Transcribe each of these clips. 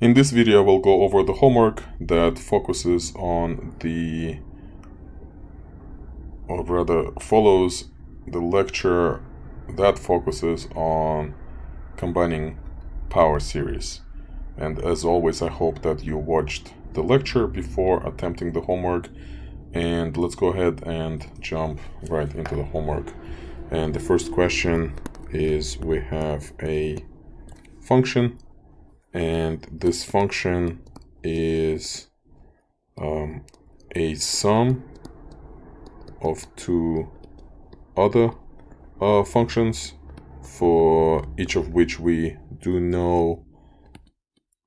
In this video, we'll go over the homework that focuses on or rather follows the lecture that focuses on combining power series. And as always, I hope that you watched the lecture before attempting the homework. And let's go ahead and jump right into the homework. And the first question is, we have a function, and this function is a sum of two other functions, for each of which we do know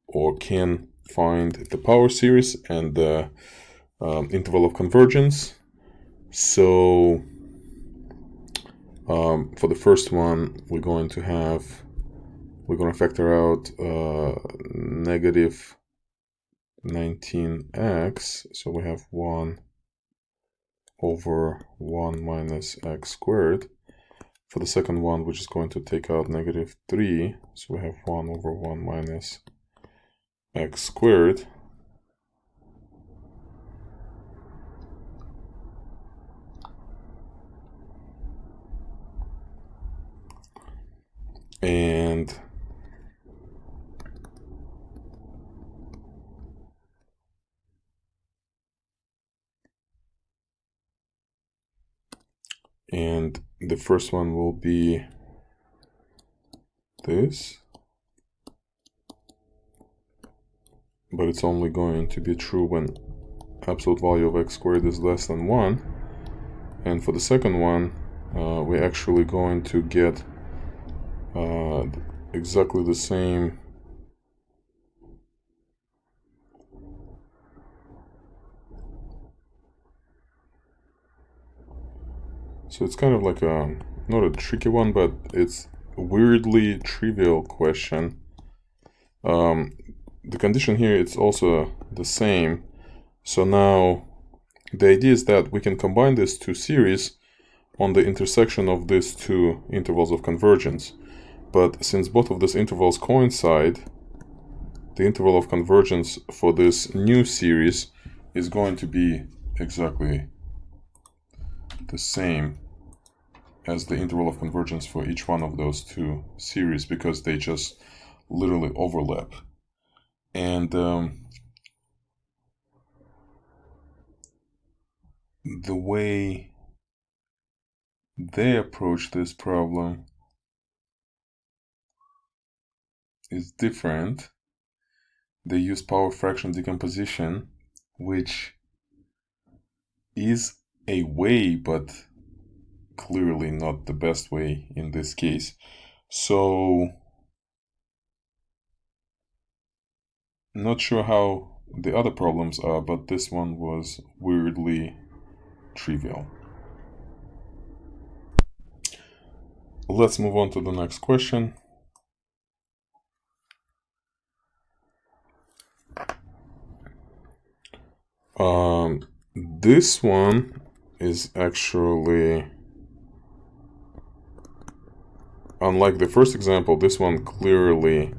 or can find the power series and the interval of convergence. So for the first one, we're going to factor out negative 19x, so we have 1 over 1 minus x squared. For the second one, we're just going to take out negative 3, so we have 1 over 1 minus x squared. And the first one will be this, but it's only going to be true when absolute value of x squared is less than 1. And for the second one, we're actually going to get exactly the same so it's kind of like not a tricky one, but it's a weirdly trivial question. The condition here, it's also the same. So now the idea is that we can combine these two series on the intersection of these two intervals of convergence. But since both of these intervals coincide, the interval of convergence for this new series is going to be exactly the same as the interval of convergence for each one of those two series, because they just literally overlap. And the way they approach this problem is different. They use power fraction decomposition, which is a way, but clearly not the best way in this case. So not sure how the other problems are, but this one was weirdly trivial. Let's move on to the next question. This one is actually, unlike the first example, this one clearly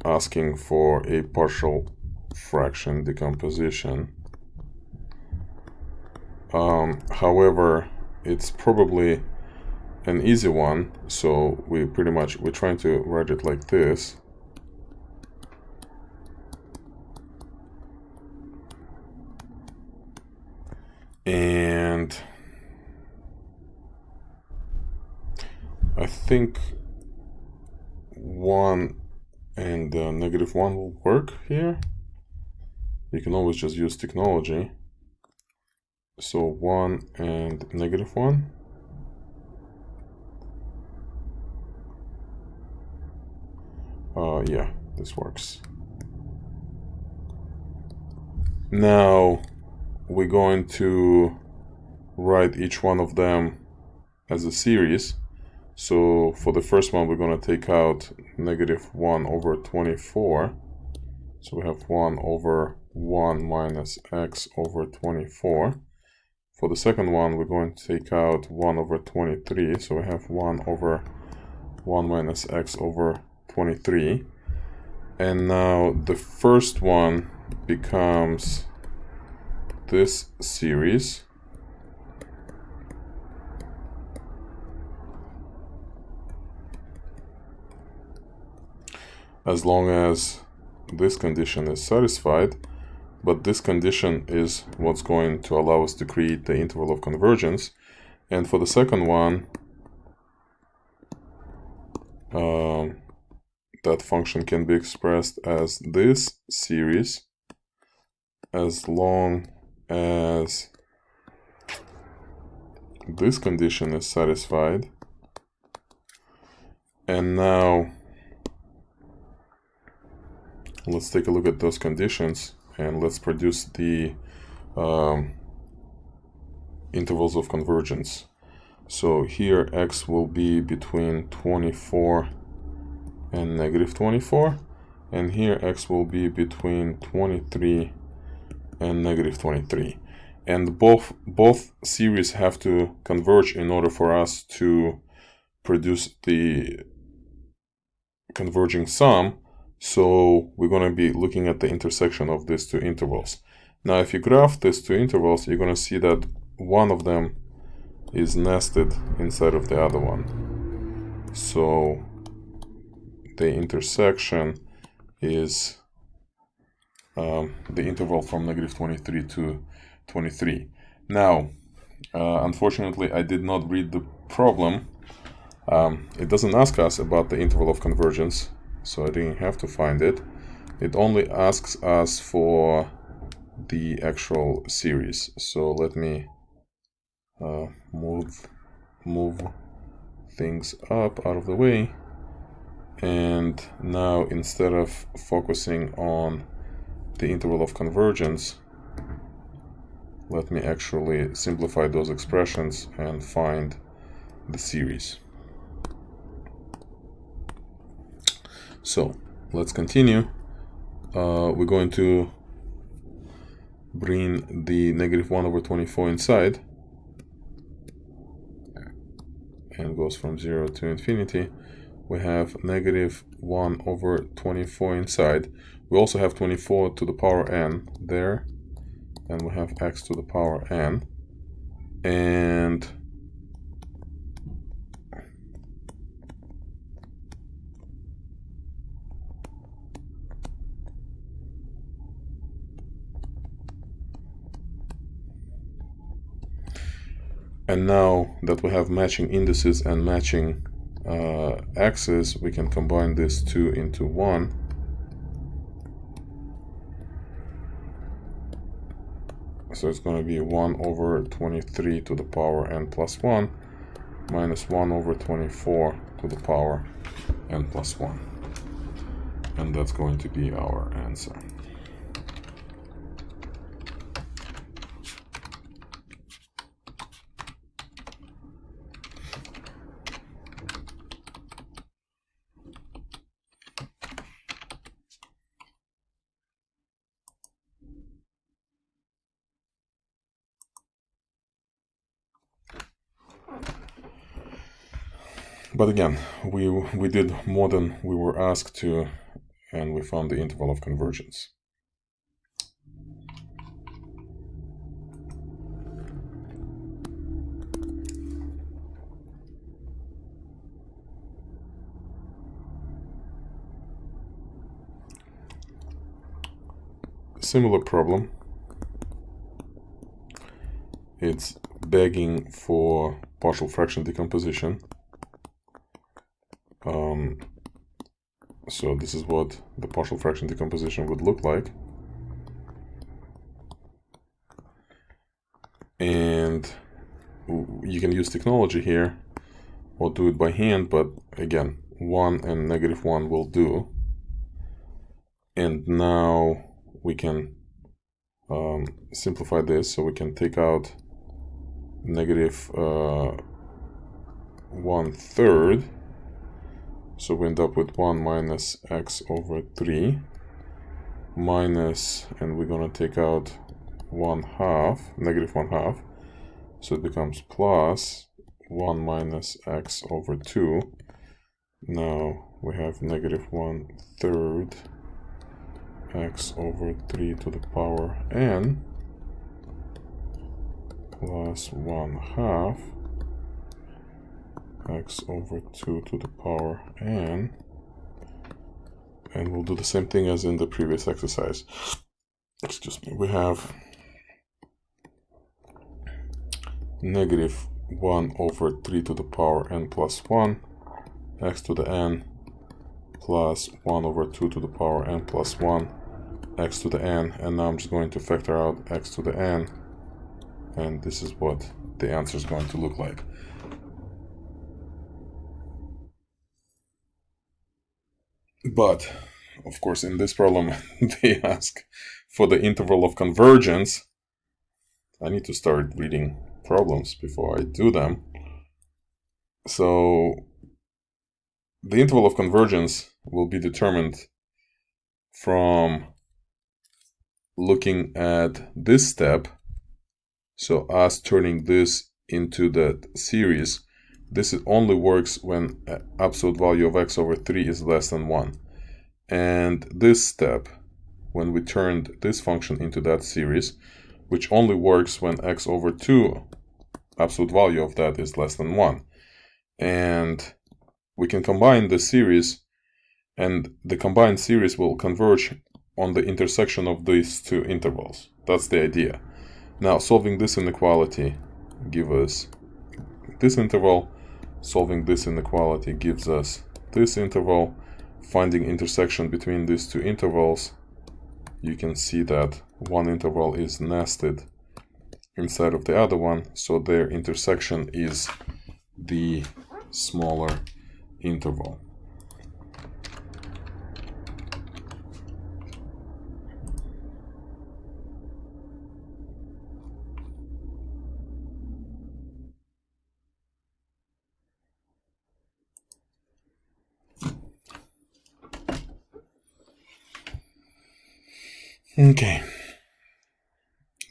asking for a partial fraction decomposition. However, it's probably an easy one, so we're trying to write it like this. And I think 1 and negative 1 will work here. You can always just use technology. So 1 and negative 1. Yeah, this works. Now we're going to write each one of them as a series. So for the first one, we're going to take out negative 1 over 24. So we have 1 over 1 minus x over 24. For the second one, we're going to take out 1 over 23. So we have 1 over 1 minus x over 23. And now the first one becomes this series. As long as this condition is satisfied, but this condition is what's going to allow us to create the interval of convergence. And for the second one, that function can be expressed as this series as long as this condition is satisfied. And now let's take a look at those conditions and let's produce the intervals of convergence. So here x will be between 24 and negative 24, and here x will be between 23 and negative 23. And both series have to converge in order for us to produce the converging sum. So we're going to be looking at the intersection of these two intervals. Now if you graph these two intervals, you're going to see that one of them is nested inside of the other one. So the intersection is the interval from negative 23 to 23. Now, unfortunately, I did not read the problem. It doesn't ask us about the interval of convergence, so I didn't have to find it. It only asks us for the actual series. So let me move things up out of the way. And now instead of focusing on the interval of convergence, let me actually simplify those expressions and find the series. So let's continue. We're going to bring the negative 1 over 24 inside, and goes from 0 to infinity. We have negative 1 over 24 inside. We also have 24 to the power n there, and we have x to the power n. And now that we have matching indices and matching x's, we can combine these two into one. So it's going to be 1 over 23 to the power n plus 1 minus 1 over 24 to the power n plus 1. And that's going to be our answer. But again, we did more than we were asked to, and we found the interval of convergence. Similar problem. It's begging for partial fraction decomposition. So this is what the partial fraction decomposition would look like. And you can use technology here or do it by hand, but again, 1 and negative 1 will do. And now we can simplify this, so we can take out negative 1/3. So we end up with 1 minus x over 3 minus, and we're going to take out 1/2, negative 1/2. So it becomes plus 1 minus x over 2. Now we have negative 1/3 x over 3 to the power n plus 1/2 x over 2 to the power n, and we'll do the same thing as in the previous exercise. Excuse me. We have negative 1 over 3 to the power n plus 1 x to the n plus 1 over 2 to the power n plus 1 x to the n, and now I'm just going to factor out x to the n, and this is what the answer is going to look like. But of course, in this problem they ask for the interval of convergence. I need to start reading problems before I do them. So the interval of convergence will be determined from looking at this step. So us turning this into that series, this only works when absolute value of x over 3 is less than 1. And this step, when we turned this function into that series, which only works when x over 2, absolute value of that is less than 1. And we can combine the series, and the combined series will converge on the intersection of these two intervals. That's the idea. Now, solving this inequality gives us this interval. Solving this inequality gives us this interval. Finding intersection between these two intervals, you can see that one interval is nested inside of the other one, so their intersection is the smaller interval. Okay,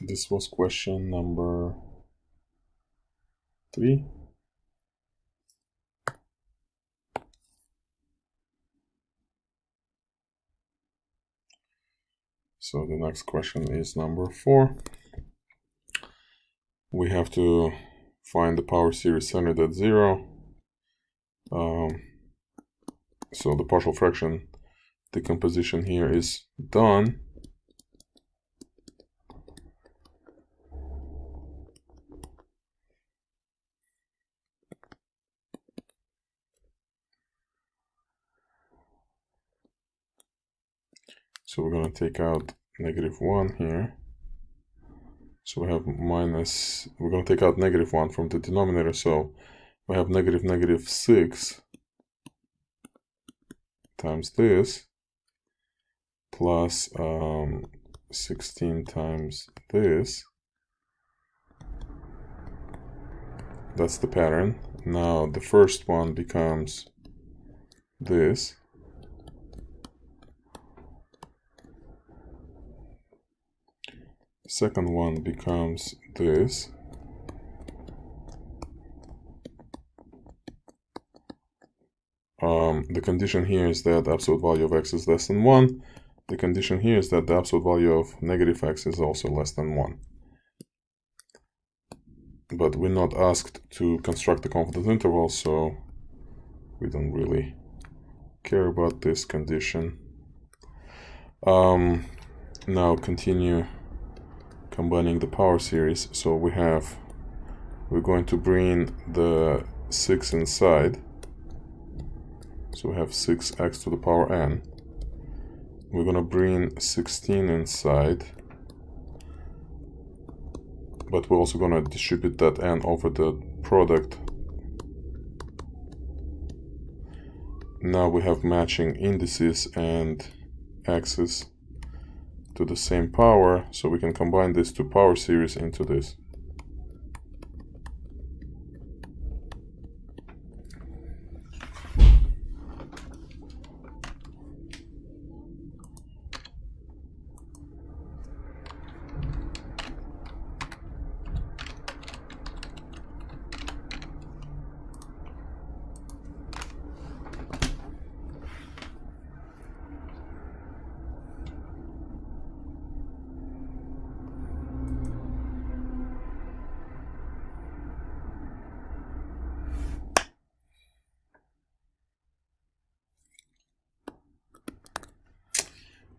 this was question number 3. So the next question is number 4. We have to find the power series centered at 0. So the partial fraction decomposition here is done. So we're going to take out -1 here. So we have minus, we're going to take out -1 from the denominator. So we have -6 times this plus 16 times this. That's the pattern. Now the first one becomes this. Second one becomes this. The condition here is that the absolute value of x is less than 1. The condition here is that the absolute value of -x is also less than 1. But we're not asked to construct the confidence interval, so we don't really care about this condition. Now continue combining the power series. So we're going to bring the 6 inside. So we have 6x to the power n. We're going to bring 16 inside. But we're also going to distribute that n over the product. Now we have matching indices and x's to the same power, so we can combine these two power series into this.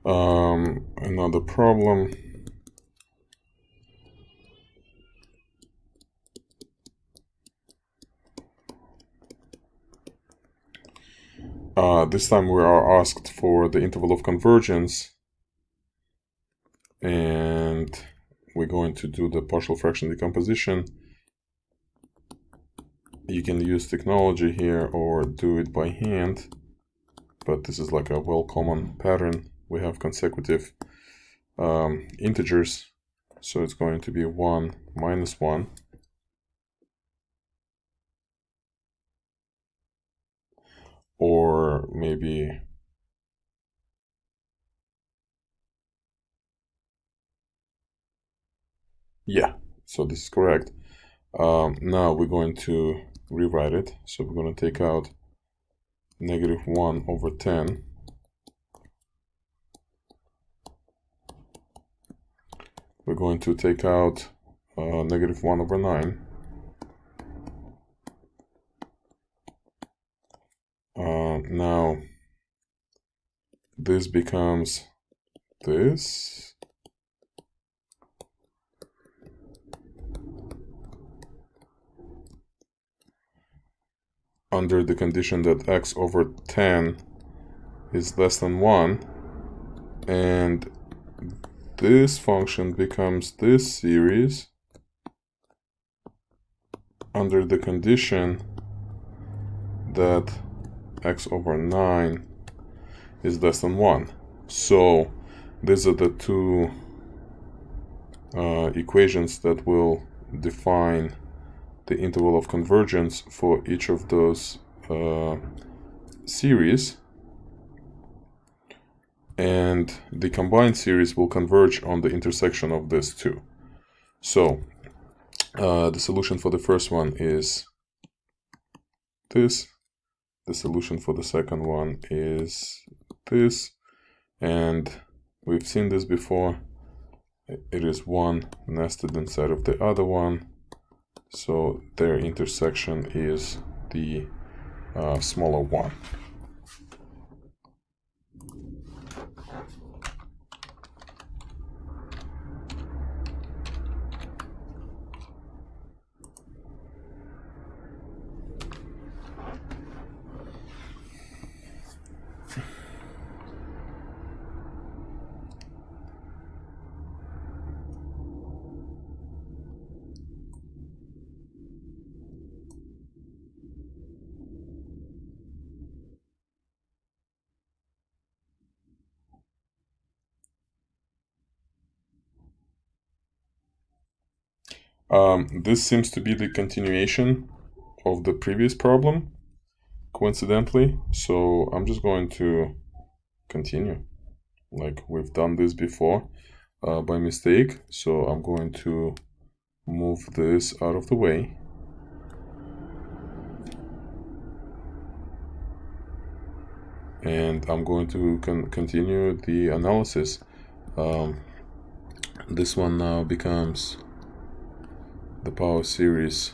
Another problem. This time we are asked for the interval of convergence, and we're going to do the partial fraction decomposition. You can use technology here or do it by hand, but this is like a well-common pattern. We have consecutive integers, so it's going to be 1 minus 1. Or maybe yeah, so this is correct. Now we're going to rewrite it. So we're going to take out negative 1 over 10. We're going to take out negative 1 over 9. Now this becomes this. Under the condition that x over 10 is less than 1, and this function becomes this series under the condition that x over 9 is less than 1. So these are the two equations that will define the interval of convergence for each of those series, and the combined series will converge on the intersection of these two. So the solution for the first one is this, the solution for the second one is this, and we've seen this before. It is one nested inside of the other one, so their intersection is the smaller one. This seems to be the continuation of the previous problem, coincidentally, so I'm just going to continue. Like we've done this before by mistake, so I'm going to move this out of the way. And I'm going to continue the analysis. This one now becomes the power series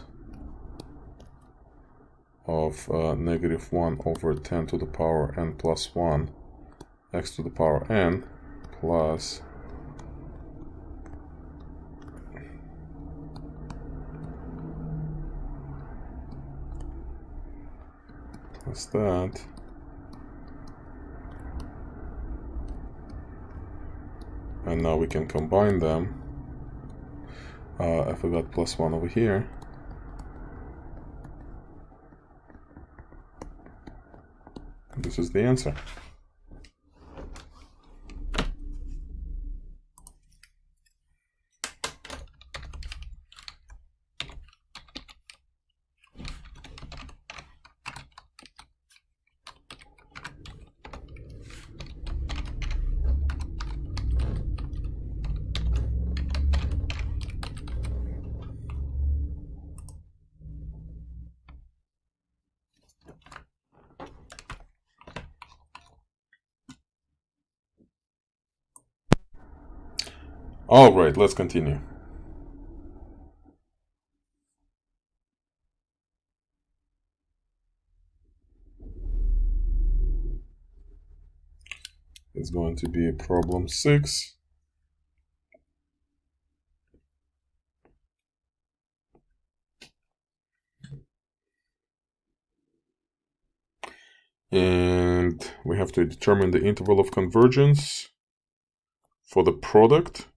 of negative 1 over 10 to the power n plus 1 x to the power n plus that. And now we can combine them. I forgot plus 1 over here. This is the answer. All right, let's continue. It's going to be problem 6. And we have to determine the interval of convergence for the product,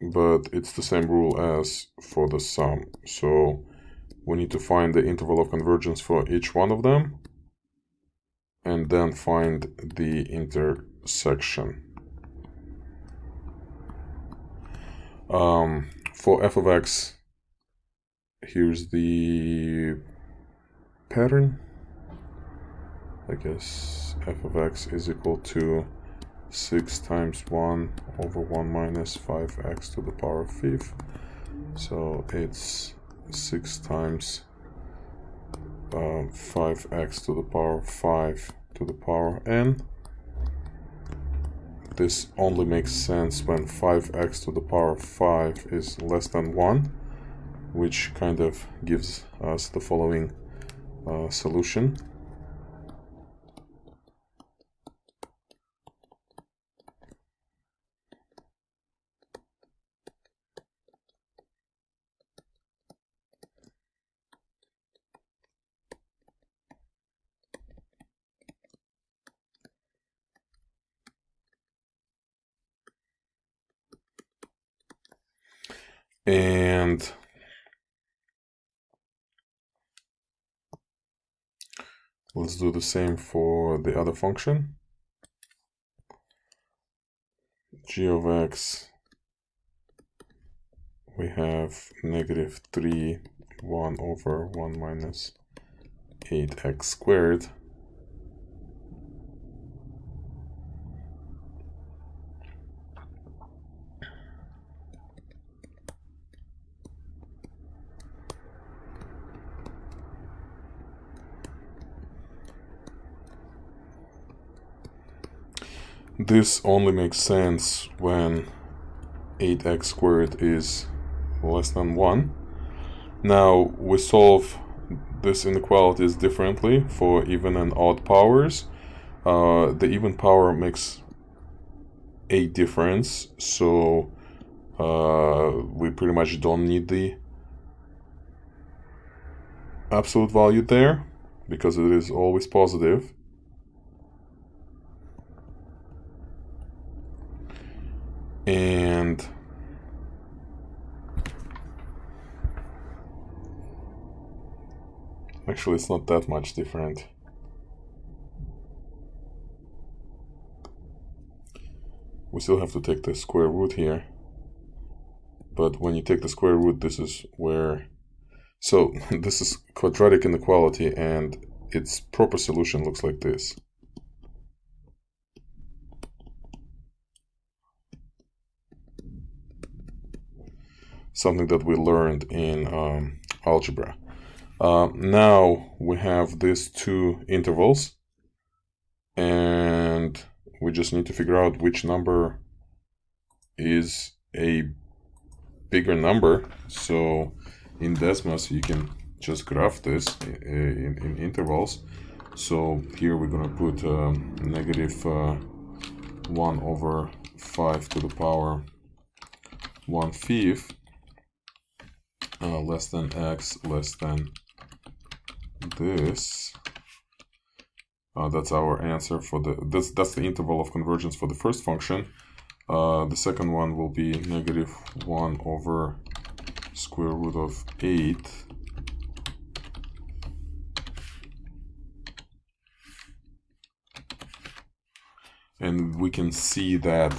but it's the same rule as for the sum. So we need to find the interval of convergence for each one of them, and then find the intersection. For f of x, here's the pattern. I guess f of x is equal to 6 times 1 over 1 minus 5x to the power of 5. So it's 6 times 5x to the power of 5 to the power n. This only makes sense when 5x to the power of 5 is less than 1, which kind of gives us the following solution. And let's do the same for the other function. G of x, we have negative 3, 1 over 1 minus 8x squared. This only makes sense when 8x squared is less than 1. Now we solve this inequalities differently for even and odd powers. The even power makes a difference, so we pretty much don't need the absolute value there because it is always positive. And actually it's not that much different. We still have to take the square root here, but when you take the square root, this is where, so this is quadratic inequality, and its proper solution looks like this. Something that we learned in algebra. Now we have these two intervals, and we just need to figure out which number is a bigger number. So in Desmos, you can just graph this in intervals. So here we're going to put negative 1 over 5 to the power 1/5 less than x less than this. That's our answer for that's the interval of convergence for the first function. The second one will be negative 1 over square root of 8 and we can see that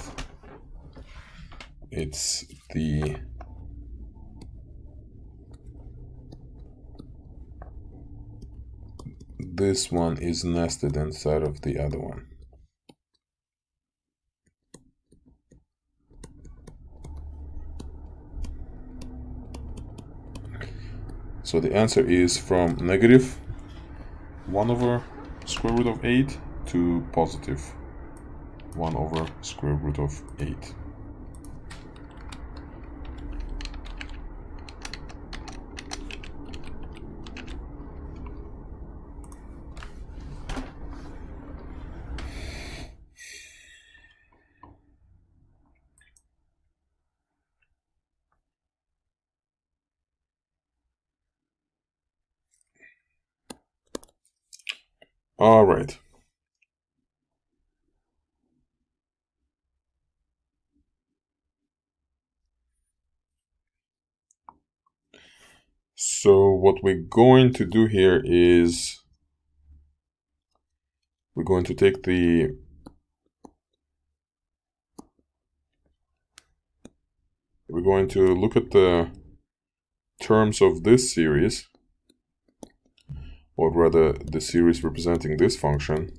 it's this one is nested inside of the other one. So the answer is from negative 1 over square root of 8 to positive 1 over square root of 8. All right. So what we're going to do here is we're going to take we're going to look at the terms of this series, or rather the series representing this function.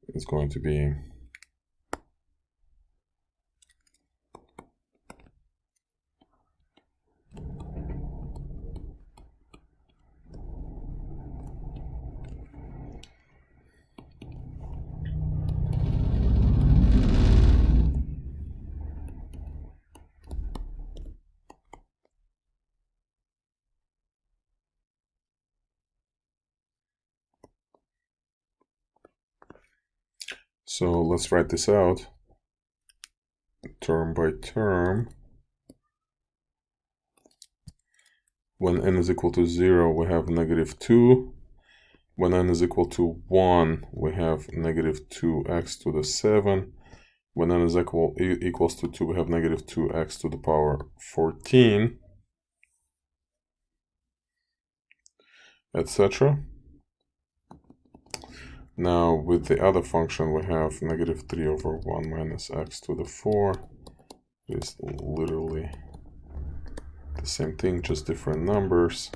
It's going to be so let's write this out term by term. When n is equal to 0, we have -2. When n is equal to 1, we have -2x to the 7. When n is equals to 2, we have -2x to the power 14, etc. Now with the other function, we have -3 over 1 minus x to the 4. It's literally the same thing, just different numbers.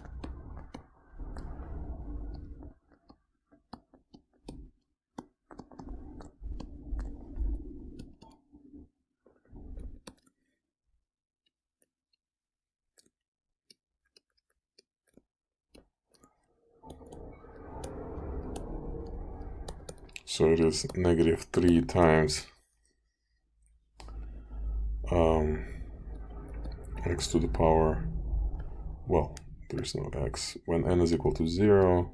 So it is -3 times x to the power, well, there's no x. When n is equal to 0,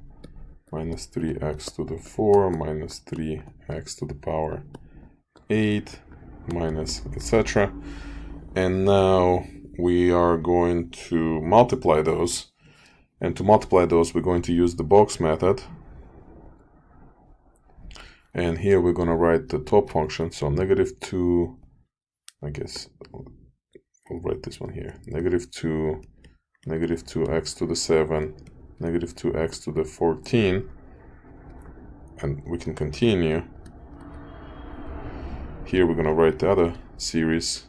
minus 3x to the 4 minus 3x to the power 8 minus etc. And now we are going to multiply those. And to multiply those, we're going to use the box method. And here we're going to write the top function. So -2, I guess we'll write this one here. -2, -2x to the 7, -2x to the 14. And we can continue. Here we're going to write the other series.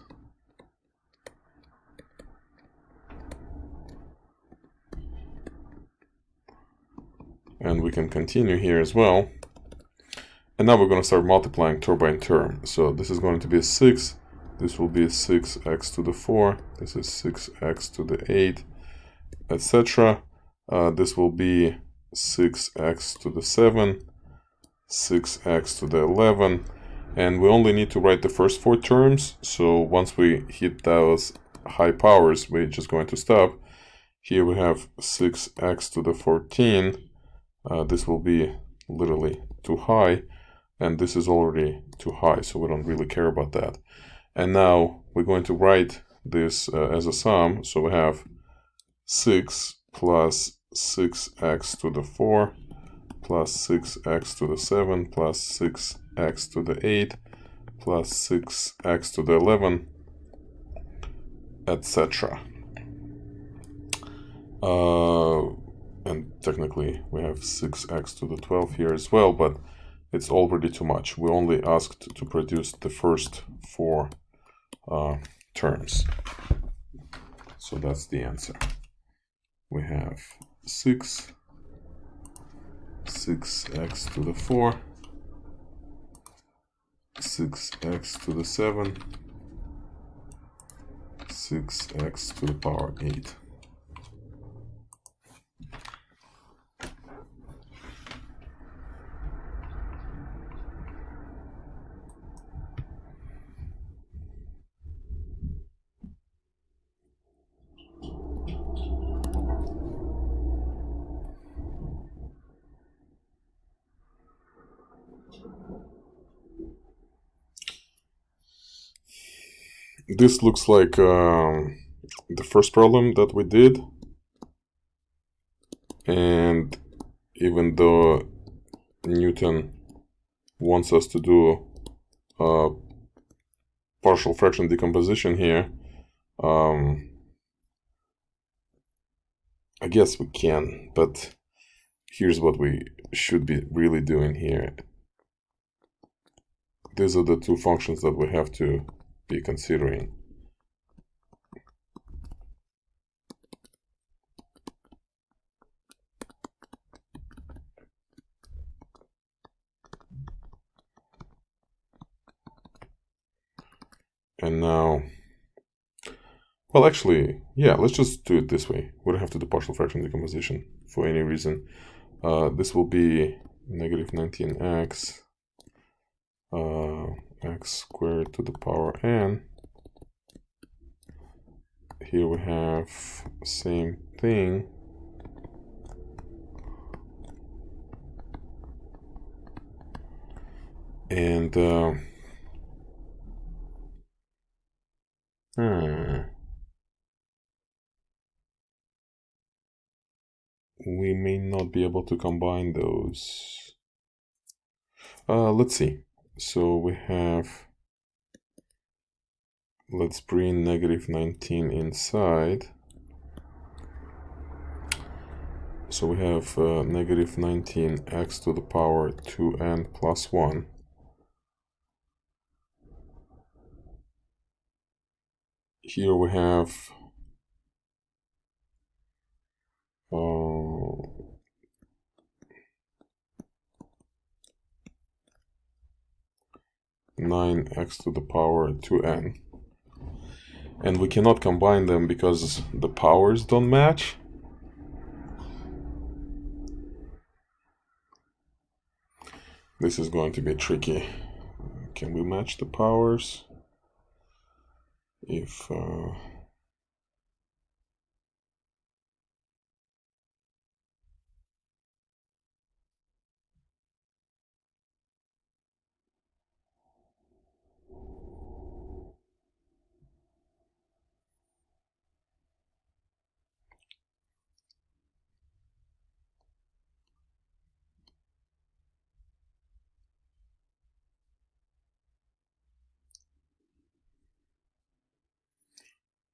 And we can continue here as well. And now we're going to start multiplying term by term. So this is going to be a 6. This will be 6x to the 4. This is 6x to the 8, etc. This will be 6x to the 7, 6x to the 11. And we only need to write the first 4 terms. So once we hit those high powers, we're just going to stop. Here we have 6x to the 14. This will be literally too high. And this is already too high, so we don't really care about that. And now we're going to write this as a sum. So we have 6 plus 6x to the 4 plus 6x to the 7 plus 6x to the 8 plus 6x to the 11, etc. And technically we have 6x to the 12 here as well, but it's already too much. We only asked to produce the first 4 terms. So that's the answer. We have 6, 6x to the 4, 6x to the 7, 6x to the power 8. This looks like the first problem that we did, and even though Newton wants us to do partial fraction decomposition here, I guess we can, but here's what we should be really doing here. These are the two functions that we have to be considering. And now, well, actually, yeah, let's just do it this way. We don't have to do partial fraction decomposition for any reason. This will be negative 19x x squared to the power n. Here we have same thing. And we may not be able to combine those. Let's see. So we have, let's bring negative 19 inside. So we have negative 19x to the power 2n plus 1. Here we have 9x to the power 2n. And we cannot combine them because the powers don't match. This is going to be tricky. Can we match the powers? If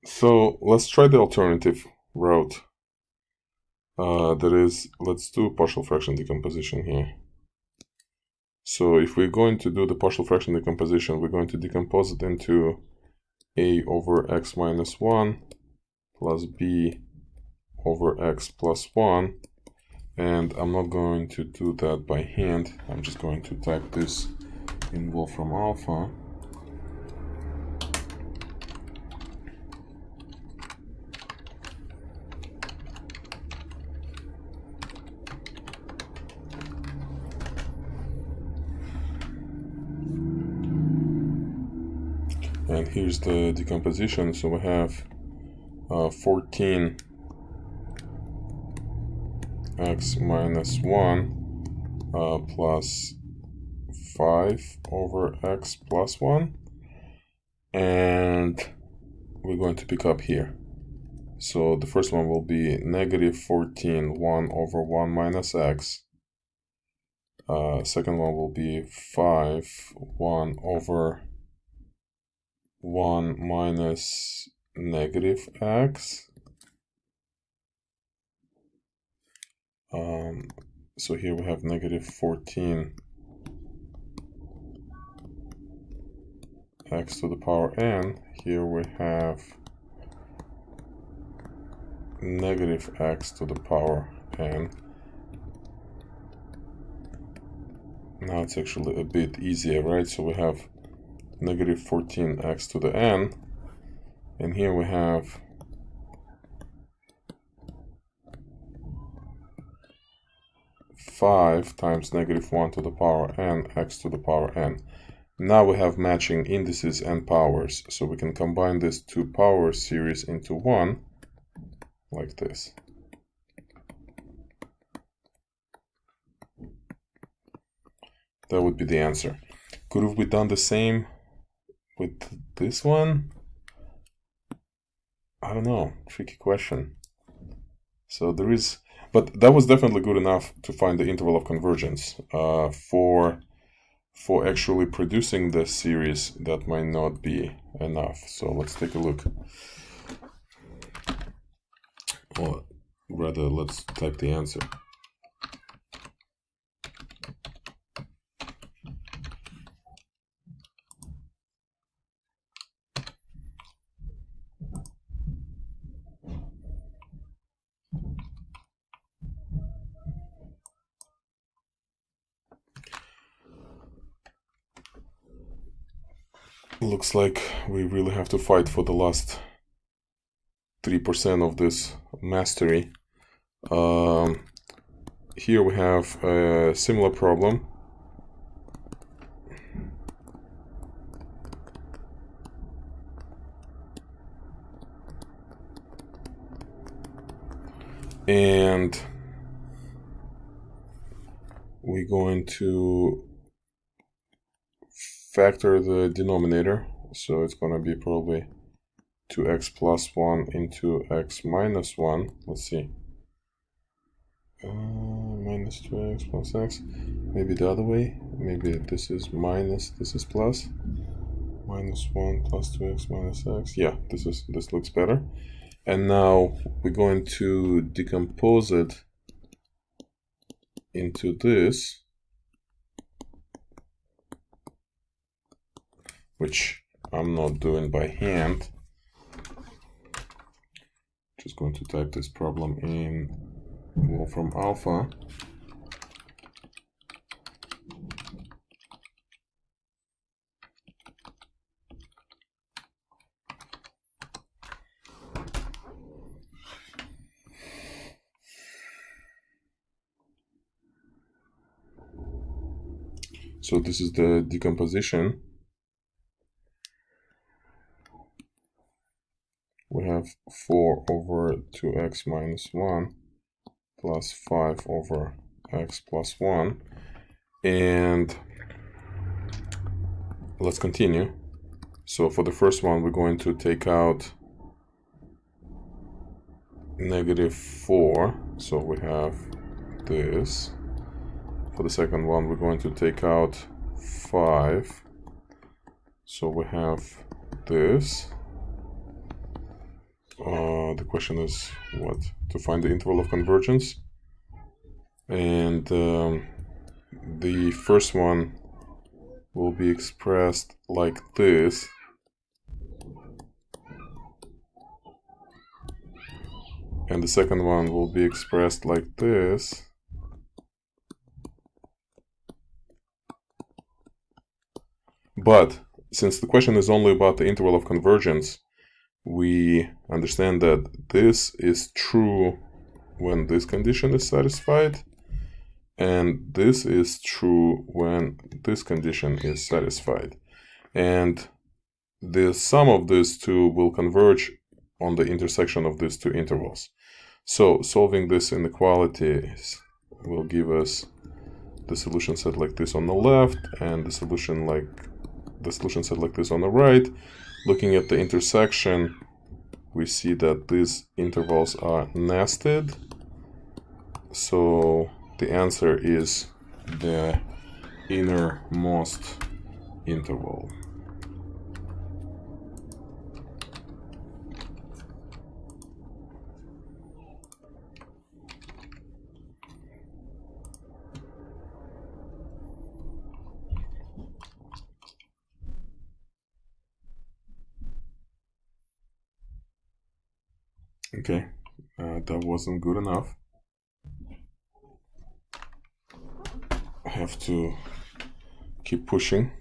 so let's try the alternative route. That is, let's do partial fraction decomposition here. So if we're going to do the partial fraction decomposition, we're going to decompose it into a over x minus 1 plus b over x plus 1. And I'm not going to do that by hand. I'm just going to type this in Wolfram Alpha. And here's the decomposition. So we have 14 x minus 1 plus 5 over x plus 1. And we're going to pick up here. So the first one will be negative 14, 1 over 1 minus x. Second one will be 5, 1 over 1 minus negative x. So here we have negative 14 x to the power n. Here we have negative x to the power n. Now it's actually a bit easier, right? So we have negative 14x to the n, and here we have five times negative 1 to the power n x to the power n. Now we have matching indices and powers, so we can combine this two power series into one, like this. That would be the answer. Could have we done the same with this one? I don't know, tricky question. So there is, but that was definitely good enough to find the interval of convergence. For actually producing the series, that might not be enough. So let's take a look. Or rather, let's type the answer. Looks like we really have to fight for the last 3% of this mastery. Here we have a similar problem. And we're going to factor the denominator. So it's going to be probably 2x plus 1 into x minus 1. Let's see. Minus 2x plus x. Maybe the other way. Maybe this is minus, this is plus. Minus 1 plus 2x minus x. Yeah, this looks better. And now we're going to decompose it into this, which I'm not doing by hand. Just going to type this problem in Wolfram Alpha. So this is the decomposition. We have 4 over 2x minus 1 plus 5 over x plus 1. And let's continue. So for the first one, we're going to take out -4. So we have this. For the second one, we're going to take out 5. So we have this. The question is what? To find the interval of convergence. And the first one will be expressed like this. And the second one will be expressed like this. But since the question is only about the interval of convergence, we understand that this is true when this condition is satisfied, and this is true when this condition is satisfied. And the sum of these two will converge on the intersection of these two intervals. So solving this inequality will give us the solution set like this on the left and the solution set like this on the right. Looking at the intersection, we see that these intervals are nested. So the answer is the innermost interval. Okay, that wasn't good enough. I have to keep pushing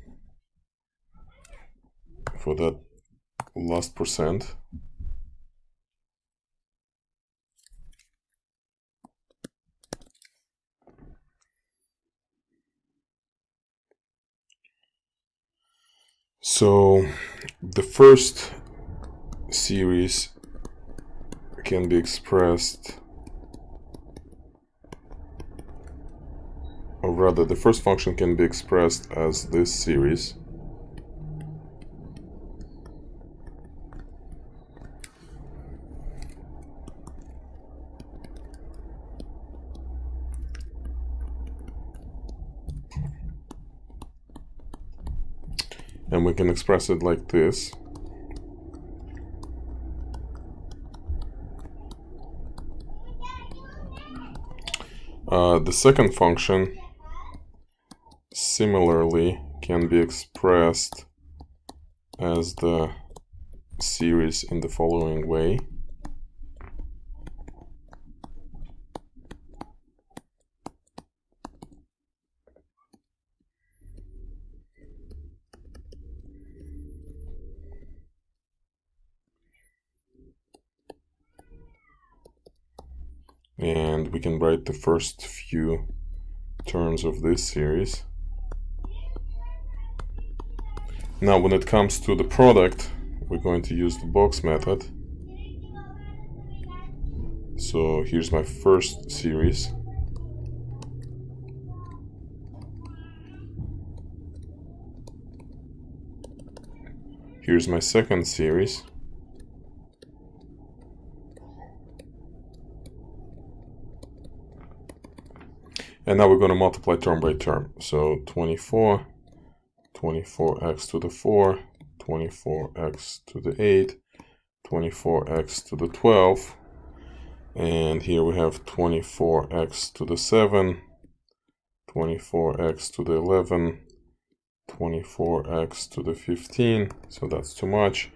for that last percent. So the first series can be expressed, or rather the first function can be expressed as this series. And we can express it like this. The second function similarly can be expressed as the series in the following way. And we can write the first few terms of this series. Now, when it comes to the product, we're going to use the box method. So here's my first series. Here's my second series. And now we're going to multiply term by term. So 24, 24x to the 4, 24x to the 8, 24x to the 12. And here we have 24x to the 7, 24x to the 11, 24x to the 15. So that's too much.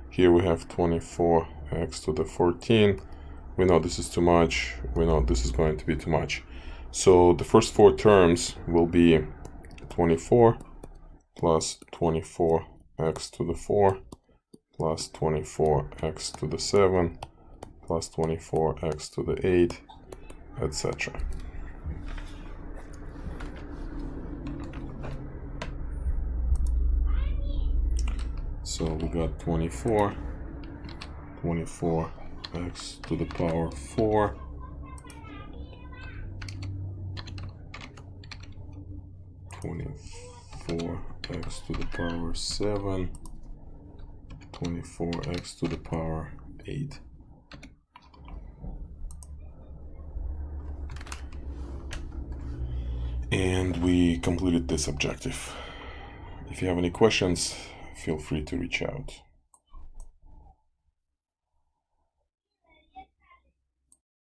Here we have 24x to the 14. We know this is too much. We know this is going to be too much. So the first four terms will be 24 plus 24x to the 4 plus 24x to the 7 plus 24x to the 8, etc. So we got 24, 24x to the power 4, 24x to the power 7, 24x to the power 8. And we completed this objective. If you have any questions, feel free to reach out.